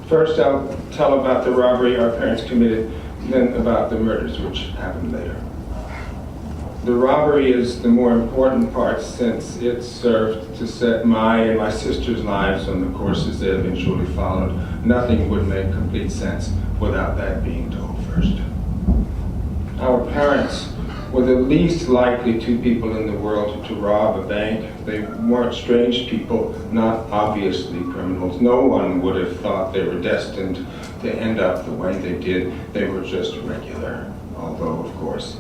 First, I'll tell about the robbery our parents committed, then about the murders which happened later. The robbery is the more important part since it served to set my and my sister's lives on the courses they eventually followed. Nothing would make complete sense without that being told first. Our parents were the least likely two people in the world to rob a bank. They weren't strange people, not obviously criminals. No one would have thought they were destined to end up the way they did. They were just regular, although, of course,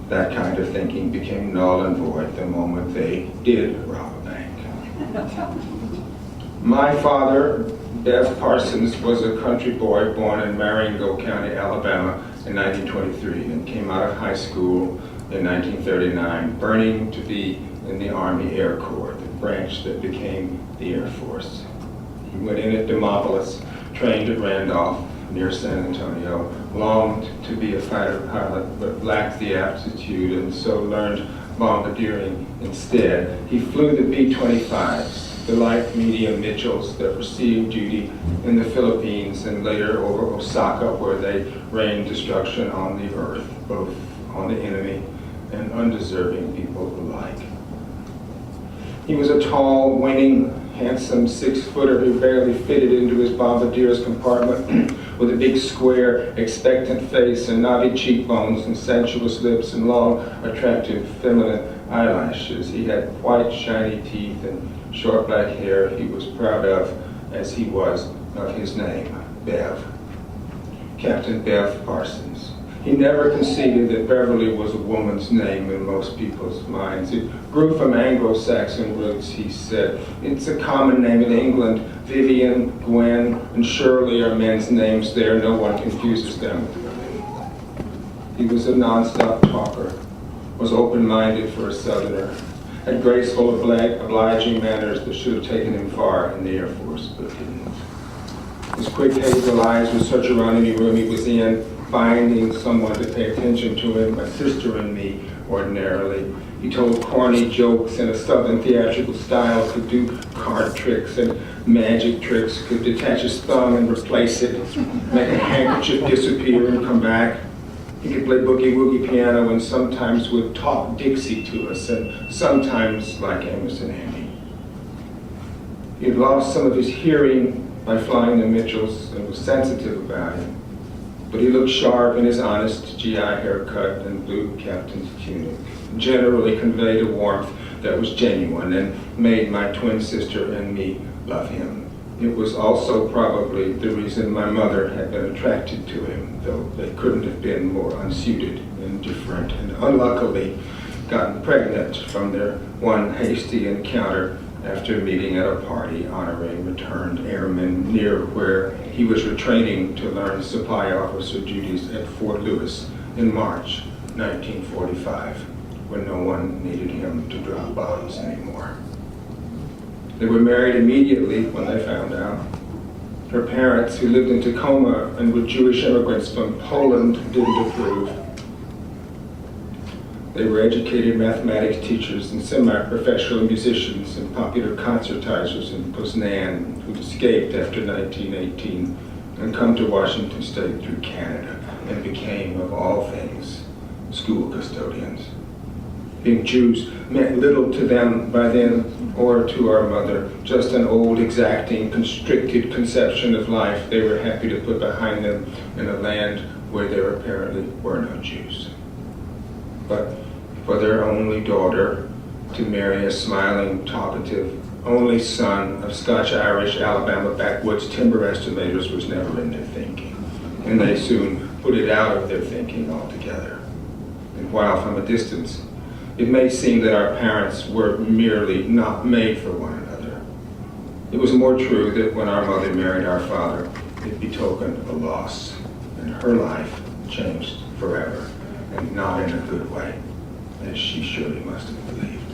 that kind of thinking became null and void the moment they did rob a bank. My father, Bev Parsons, was a country boy born in Marengo County, Alabama in 1923 and came out of high school in 1939, burning to be in the Army Air Corps, the branch that became the Air Force. He went in at Demopolis, trained at Randolph near San Antonio, longed to be a fighter pilot but lacked the aptitude and so learned bombardiering instead. He flew the B-25s, the light medium Mitchells that received duty in the Philippines and later over Osaka, where they rained destruction on the earth, both on the enemy and undeserving people alike. He was a tall, winning, handsome six-footer who barely fitted into his bombardier's compartment with a big, square, expectant face and knobby cheekbones and sensuous lips and long, attractive, feminine eyelashes. He had white, shiny teeth and short black hair he was proud of, as he was of his name, Bev. Captain Bev Parsons. He never conceded that Beverly was a woman's name in most people's minds. It grew from Anglo-Saxon roots, he said. It's a common name in England. Vivian, Gwen, and Shirley are men's names there. No one confuses them with women. He was a non-stop talker, was open-minded for a Southerner, had graceful, obliging manners that should have taken him far in the Air Force, but didn't. His quick hazel eyes would search around any room he was in, finding someone to pay attention to him, my sister and me, ordinarily. He told corny jokes in a Southern theatrical style, could do card tricks and magic tricks, could detach his thumb and replace it, make a handkerchief disappear and come back. He could play boogie-woogie piano and sometimes would talk Dixie to us, and sometimes like Amos and Andy. He had lost some of his hearing by flying the Mitchells and was sensitive about it. But he looked sharp in his honest GI haircut and blue captain's tunic, generally conveyed a warmth that was genuine and made my twin sister and me love him. It was also probably the reason my mother had been attracted to him, though they couldn't have been more unsuited and different, and unluckily gotten pregnant from their one hasty encounter after meeting at a party honoring returned airmen near where he was retraining to learn supply officer duties at Fort Lewis in March 1945, when no one needed him to drop bombs anymore. They were married immediately when they found out. Her parents, who lived in Tacoma and were Jewish immigrants from Poland, didn't approve. They were educated mathematics teachers and semi-professional musicians and popular concertizers in Poznan who'd escaped after 1918 and come to Washington State through Canada and became, of all things, school custodians. Being Jews meant little to them by then or to our mother, just an old, exacting, constricted conception of life they were happy to put behind them in a land where there apparently were no Jews. But for their only daughter to marry a smiling, talkative, only son of Scotch-Irish Alabama backwoods timber estimators was never in their thinking, and they soon put it out of their thinking altogether. And while from a distance, it may seem that our parents were merely not made for one another, it was more true that when our mother married our father, it betokened a loss, and her life changed forever, and not in a good way, as she surely must have believed.